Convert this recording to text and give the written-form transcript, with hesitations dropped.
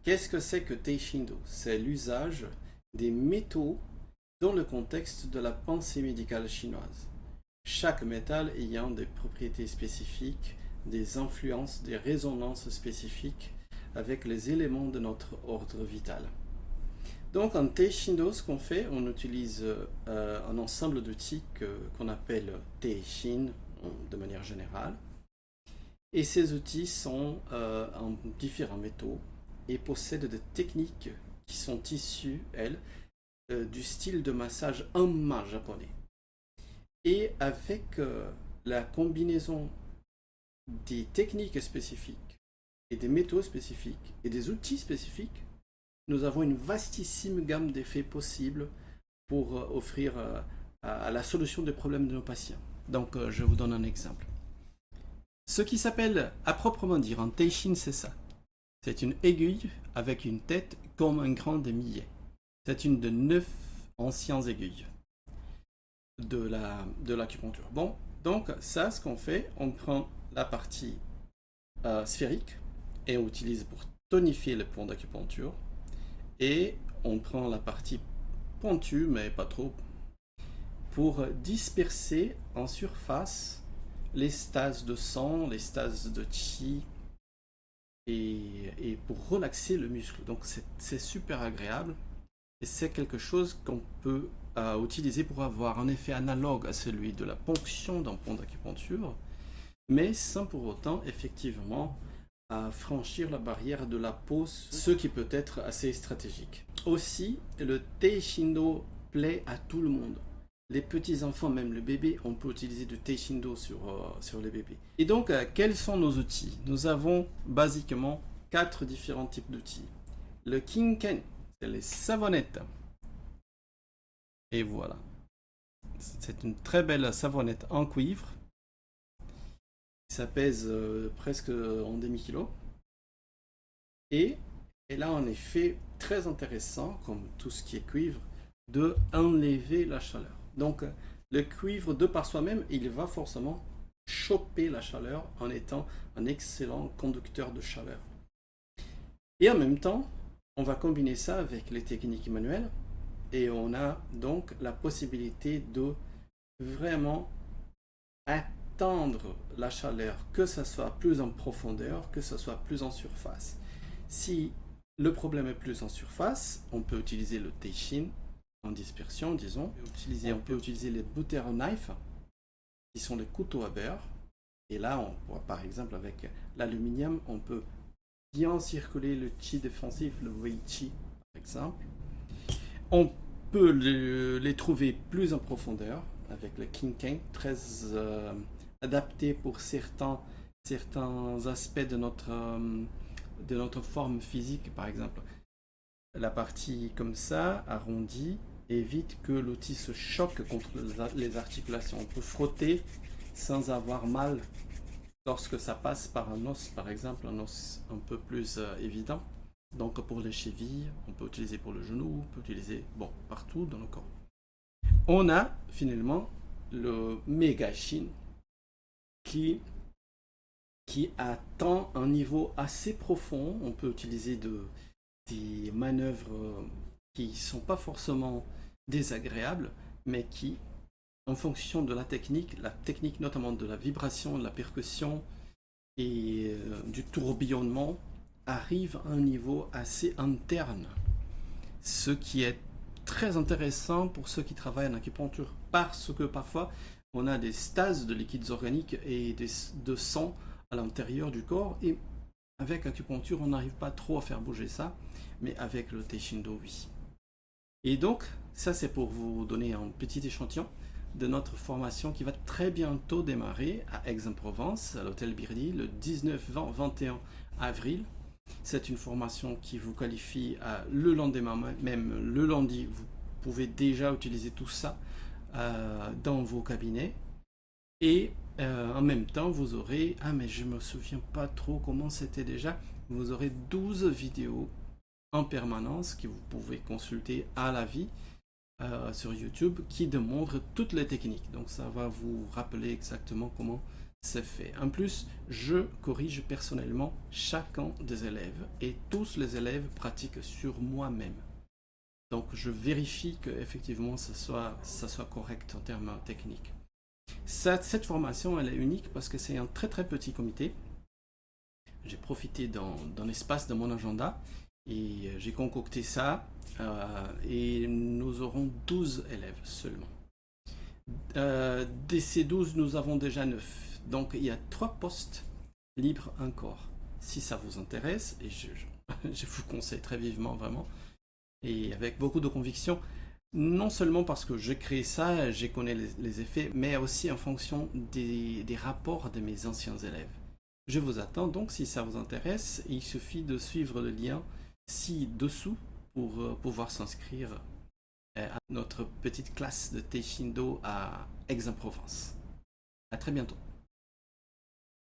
Qu'est-ce que c'est que Teishindo? C'est l'usage des métaux dans le contexte de la pensée médicale chinoise. Chaque métal ayant des propriétés spécifiques, des influences, des résonances spécifiques avec les éléments de notre ordre vital. Donc en Teishindo, ce qu'on fait, on utilise un ensemble d'outils qu'on appelle Teishin de manière générale. Et ces outils sont en différents métaux et possèdent des techniques qui sont issues, elles, du style de massage Amma japonais. Et avec la combinaison des techniques spécifiques et des métaux spécifiques et des outils spécifiques, nous avons une vastissime gamme d'effets possibles pour offrir à la solution des problèmes de nos patients. Donc je vous donne un exemple. Ce qui s'appelle, à proprement dire, en Teishin, c'est ça. C'est une aiguille avec une tête comme un grain de millet. C'est une de 9 anciennes aiguilles de l'acupuncture. Bon, donc ça, ce qu'on fait, on prend la partie sphérique et on utilise pour tonifier le point d'acupuncture. Et on prend la partie pointue, mais pas trop, pour disperser en surface les stases de sang, les stases de chi, et pour relaxer le muscle. Donc c'est super agréable, et c'est quelque chose qu'on peut utiliser pour avoir un effet analogue à celui de la ponction d'un point d'acupuncture, mais sans pour autant, effectivement, à franchir la barrière de la peau, ce qui peut être assez stratégique. Aussi, le Teishindo plaît à tout le monde. Les petits-enfants, même le bébé, on peut utiliser du Teishindo sur les bébés. Et donc, quels sont nos outils? Nous avons basiquement 4 différents types d'outils. Le Kinken, c'est les savonnettes. Et voilà. C'est une très belle savonnette en cuivre. Ça pèse presque en demi-kilo. Et elle a un effet très intéressant, comme tout ce qui est cuivre, de enlever la chaleur. Donc le cuivre, de par soi-même, il va forcément choper la chaleur en étant un excellent conducteur de chaleur. Et en même temps, on va combiner ça avec les techniques manuelles et on a donc la possibilité de vraiment attendre la chaleur, que ce soit plus en profondeur, que ce soit plus en surface. Si le problème est plus en surface, on peut utiliser le Teishin en dispersion, disons. On peut utiliser les butter knife, qui sont des couteaux à beurre. Et là, on voit par exemple avec l'aluminium, on peut bien circuler le chi défensif, le wei chi par exemple. On peut les trouver plus en profondeur avec le Kinken, très adapté pour certains aspects de notre forme physique, par exemple. La partie comme ça, arrondie, évite que l'outil se choque contre les articulations. On peut frotter sans avoir mal lorsque ça passe par un os, par exemple, un os un peu plus évident. Donc pour les chevilles, on peut utiliser pour le genou, on peut utiliser partout dans le corps. On a finalement le Megashin qui atteint un niveau assez profond. On peut utiliser des manœuvres qui ne sont pas forcément désagréables, mais qui, en fonction de la technique notamment de la vibration, de la percussion et du tourbillonnement, arrive à un niveau assez interne. Ce qui est très intéressant pour ceux qui travaillent en acupuncture, parce que parfois on a des stases de liquides organiques et de sang à l'intérieur du corps, et avec l'acupuncture on n'arrive pas trop à faire bouger ça, mais avec le Teishindo, oui. Et donc ça c'est pour vous donner un petit échantillon de notre formation qui va très bientôt démarrer à Aix-en-Provence, à l'hôtel Birdy, le 19, 20, 21 avril. C'est une formation qui vous qualifie le lendemain, même le lundi, vous pouvez déjà utiliser tout ça dans vos cabinets. Et en même temps, vous aurez, mais je ne me souviens pas trop comment c'était déjà, vous aurez 12 vidéos en permanence que vous pouvez consulter à la vie sur YouTube qui démontrent toutes les techniques. Donc ça va vous rappeler exactement comment c'est fait. En plus, je corrige personnellement chacun des élèves et tous les élèves pratiquent sur moi-même. Donc je vérifie que effectivement ça soit correct en termes techniques. Cette formation, elle est unique parce que c'est un très très petit comité. J'ai profité d'un espace de mon agenda et j'ai concocté ça et nous aurons 12 élèves seulement. De ces 12, nous avons déjà 9. Donc il y a 3 postes libres encore. Si ça vous intéresse, et je vous conseille très vivement vraiment, et avec beaucoup de conviction, non seulement parce que j'ai créé ça, j'ai connais les effets, mais aussi en fonction des rapports de mes anciens élèves. Je vous attends donc si ça vous intéresse, il suffit de suivre le lien ci-dessous pour pouvoir s'inscrire à notre petite classe de Taekwondo à Aix-en-Provence. À très bientôt.